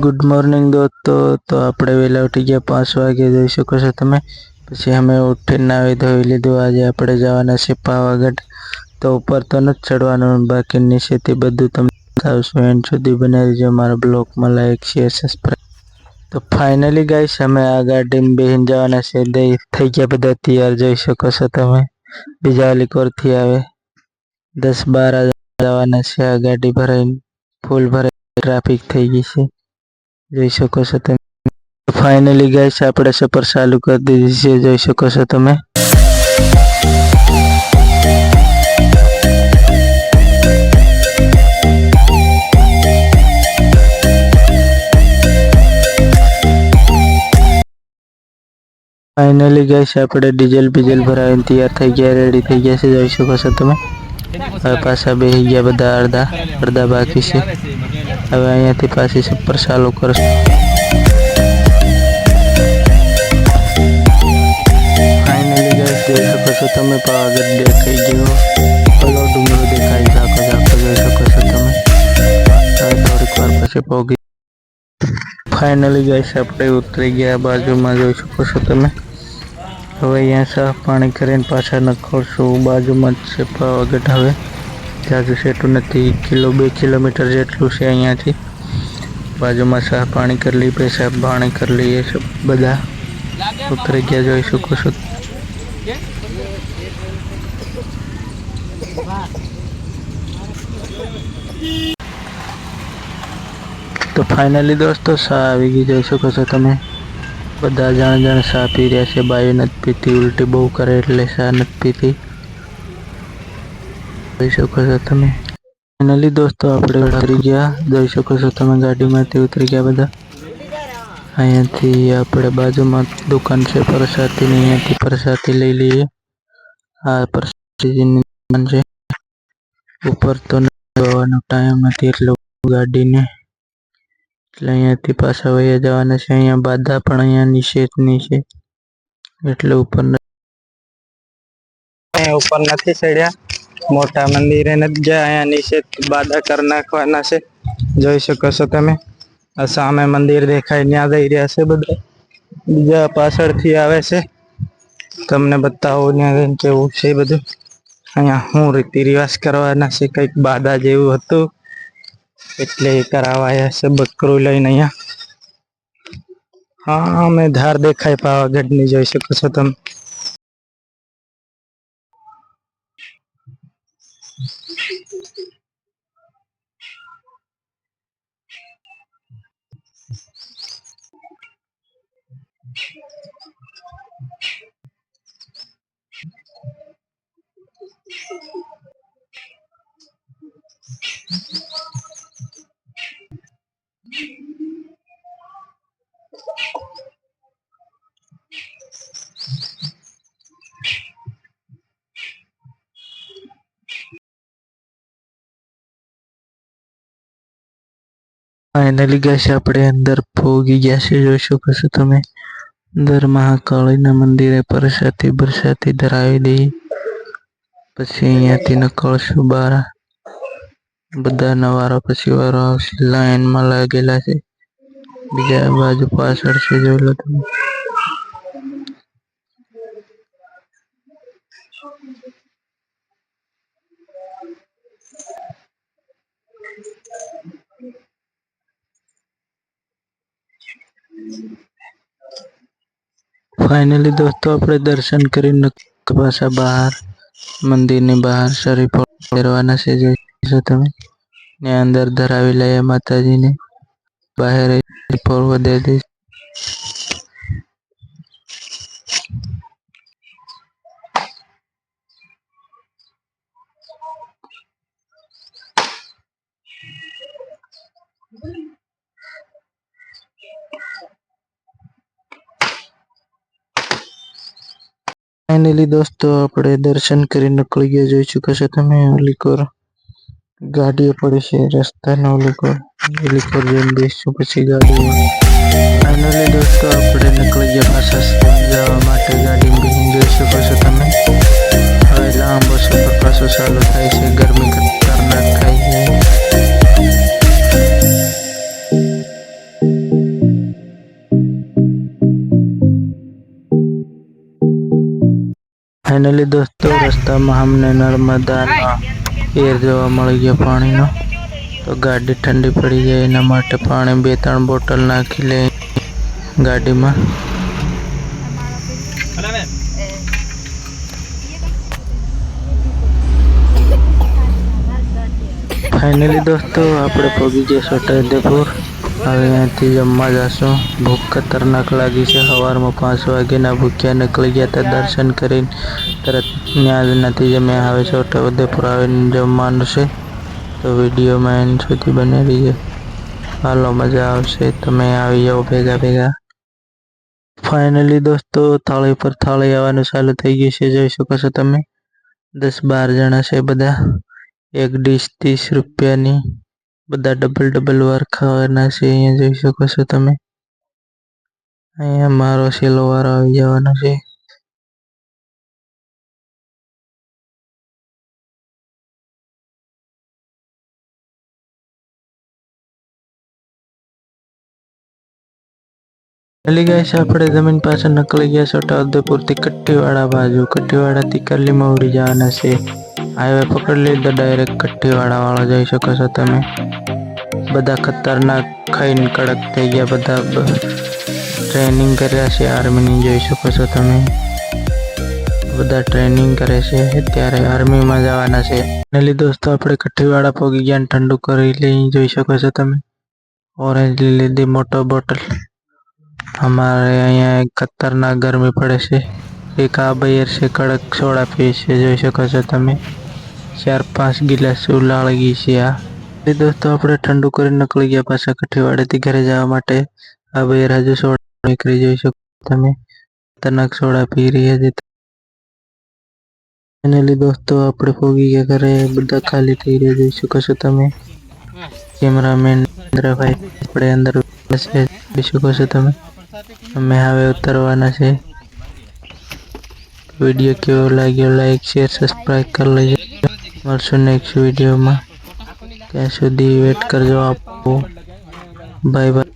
Good morning दोस्तों। तो આપણે વેલા ઉઠી ગયા 5 વાગે જોઈ શકો છો તમે। પછી અમે ઉઠીને નાવી ધોઈ લીધું। આજે આપણે જવાના છે પાવાગઢ। તો ઉપર તો નથી ચડવાનું, બાકી નીચેથી બધું તમને બતાવશું। એન્ડ સુધી બનાવી રહેજો મારા બ્લોગમાં, લાઈક શેર સબસ્ક્રાઇબ। તો ફાઇનલી ગાઈસ અમે આ ગાડીમાં બેહીને જવાના છે। થઈ ગયા બધા તૈયાર, જોઈ શકો છો તમે। બીજા અલીકોરથી આવે 10-12 જવાના છે। આ ગાડી ભરાઈને ફૂલ ભરાઈ ટ્રાફિક થઈ ગઈ છે, જોઈ શકો છો તમે। ફાઇનલી ગાઈસ આપણે સફર ચાલુ કરી દીધી છે, જોઈ શકો છો તમે। ફાઇનલી ગાઈસ આપણે ડીઝલ બીજલ ભરાવીને તૈયાર થઈ ગયા, રેડી થઈ ગયા છે, જોઈ શકો છો તમે। હવે પાછા બેસી ગયા બધા, અડધા બાકી છે। હવે અહીંયાથી પાછી સફર ચાલુ કરશું। ફાઇનલી ગાઈસ જોઈ શકો છો તમે, પાવાગઢ દેખાઈ ગયો, ઓલો ડુંગરો દેખાય ઝાકો જોઈ શકો છો તમે। હવે થોડીક વાર પછી પહોંચી। ફાઇનલી ગાઈસ આપણે ઉતરી ગયા બાજુમાં, જોઈ શકો છો તમે। હવે અહીંયા સાફ પાણી કરીને પાછા નીકળશું। બાજુમાં જ છે પાવાગઢ। હવે જાજુ સેટું નથી, 2 કિલોમીટર જેટલું છે અહીંયાથી। બાજુમાં સાફ પાણી કરી લઈએ, પેશાબ પાણી કરી લઈએ, બધા ઉતરી ગયા, જોઈ શકો છો। તો ફાઇનલી દોસ્તો સા આવી ગઈ, જોઈ શકો છો તમે। બધા જાણે સા પી રહ્યા છે। બાયું નથી પીતી, ઉલટી બહુ કરે એટલે સા નથી પીતી, જોઈ શકો છો તમે। ફાઇનલી દોસ્તો આપણે ઉતરી ગયા, જોઈ શકો છો તમે। ગાડીમાંથી ઉતરી ગયા બધા। અહીંયાથી આપણે બાજુમાં દુકાન છે પ્રસાદીની, અહીંયાથી પ્રસાદી લઈ લઈએ। આ પ્રસાદીની દુકાન છે। ઉપર તો જવાનો ટાઈમ નથી એટલે ગાડીને, એટલે અહીંયાથી પાછા વયા જવાના છે। અહીંયા બાધા પણ અહીંયા નીચેની છે, એટલે ઉપર નથી ચડ્યા। મોટા મંદિરે નથી ગયા, અહીંયા નીચે બાધા કરી નાખવાના છે, જોઈ શકો છો તમે। આ સામે મંદિર દેખાય, ત્યાં જઈ રહ્યા છે બધા। બીજા પાછળથી આવે છે, તમને બતાવો ત્યાં કેવું છે બધું। અહીંયા હું રીતિ રિવાજ કરવાના છે, કંઈક બાધા જેવું હતું એટલે કરાવાયા છે બકરું લઈને અહીંયા। હા અમે ધાર દેખાય પાવાગઢની, જોઈ શકો છો તમે। ફાઇનલી ગાઈસ આપણે અંદર પહોંચી ગયા છે, જોઈ શકો છો તમે। અંદર મહાકાળીના મંદિરે પ્રસાદી ધરાવી દઈએ, પછી અહીંયાથી નીકળશું બહાર। બધા નવારો પછી વારો આવશે, લાઈનમાં લાગેલા છે। બીજા બાજુ પાછળ છે, જોઈ લો તમે। ફાઇનલી દોસ્તો આપણે દર્શન કરીને પાછા બહાર, મંદિરની બહાર શરીફળ ફેરવાના છે, જોઈ શકો તમે। ને અંદર ધરાવી લઈએ માતાજીને, બહાર શરીફળ વધે દે। ફાઇનલી દોસ્તો આપણે દર્શન કરીને નીકળી ગયા, જોઈ શકો છો તમે। ઓલીકોર ગાડીઓ પડી છે રસ્તાનો, ઓલીકોર જઈને બેસશું પછી ગાડી। ફાઇનલી દોસ્તો આપણે નીકળી ગયા પાછા જવા માટે ગાડીમાં બેસીને, જોઈ શકો છો તમે। હવે લાંબો સફર પાછો ચાલુ થાય છે, ગરમી ખતરનાક થાય છે। फाइनली दोस्तों रस्ता में हमने नर्मदा एयर जोवा मळी गयो पाणीनो। तो गाड़ी ठंडी पड़ी जाए एना माटे पाणी 2-3 बोटल नाखी ले गाड़ी में। फाइनली दोस्तों आपणे पहुंची गए छोटाउदेपुर। हवे अहींथी जमवा जाशुं। भूख खतरनाक लागी छे। सवारमां 5 वाग्याना भूख्या निकली गया था दर्शन करीने तरत न्या ज नथी जम्या। हवे छोटाउदेपुर आवीने जमवानुं छे। तो विडियो में एंड सुधी बने रहीजो। हालो मजा आवशे। तमे आवी जाओ भेगा भेगा। फाइनली दोस्तों थाली पर थाली आववानुं चालू थई गयुं छे। जोई शको छो तमे 10-12 जणा छे बधा। एक डिश 30 रुपया नी। बधा डबल डबल वार खावाना छे। अहींया जोई शको छो तमे। अहींया मारो छेल्लो वारो आवी जवानो छे। चली गाइस आपणे जमीन पाछळ निकली गया छोटाउदेपुर थी कट्टीवाड़ा बाजू। कट्टीवाड़ा थी कर्ली मोवड़ी जवाना छे। हाईवे पकड़ लीधो डायरेक्ट कट्टीवाड़ा वाळो। जोई शको छो तमे। बधा खतरनाक खाईने कड़क थई गया। बधा ट्रेनिंग कर्या छे आर्मी नी। जोई शको छो तमे। बधा ट्रेनिंग करे छे। अत्यारे आर्मी में जवाना छे। फाइनली दोस्तों आपणे कट्टीवाड़ा पोगी गया। ठंडू करी लई। जोई शको छो तमे। ऑरेंज ली लीधी मोटो बोटल। हमारे यहाँ एक खतरनाक गर्मी पड़े से। एक आ बयर से कड़क सोडा पी से। जोई शको छो तमे। 4-5 गिलास उलाळ गई छे। आ दोस्तों आपणे ठंडू करी निकली गया पाछा कट्टीवाड़े थी घरे जवा माटे। आ बयर हजू सोडा निकली। जोई शको तमे। खतरनाक सोडा पी रही है। फाइनली दोस्तों आपणे पोगी गया घरे। बधा खाली थई रह्या। जोई शको छो तमे। कैमरामैन इंद्र भाई आपणे अंदर છે। જોઈ શકો છો તમે। અમે હવે ઉતરવાના છે। વિડીયો કેવો લાગ્યો લાઈક શેર સબસ્ક્રાઇબ કરી લેજો। મળશું નેક્સ્ટ વિડીયોમાં। ત્યાં સુધી વેટ કરજો આપો। Bye bye.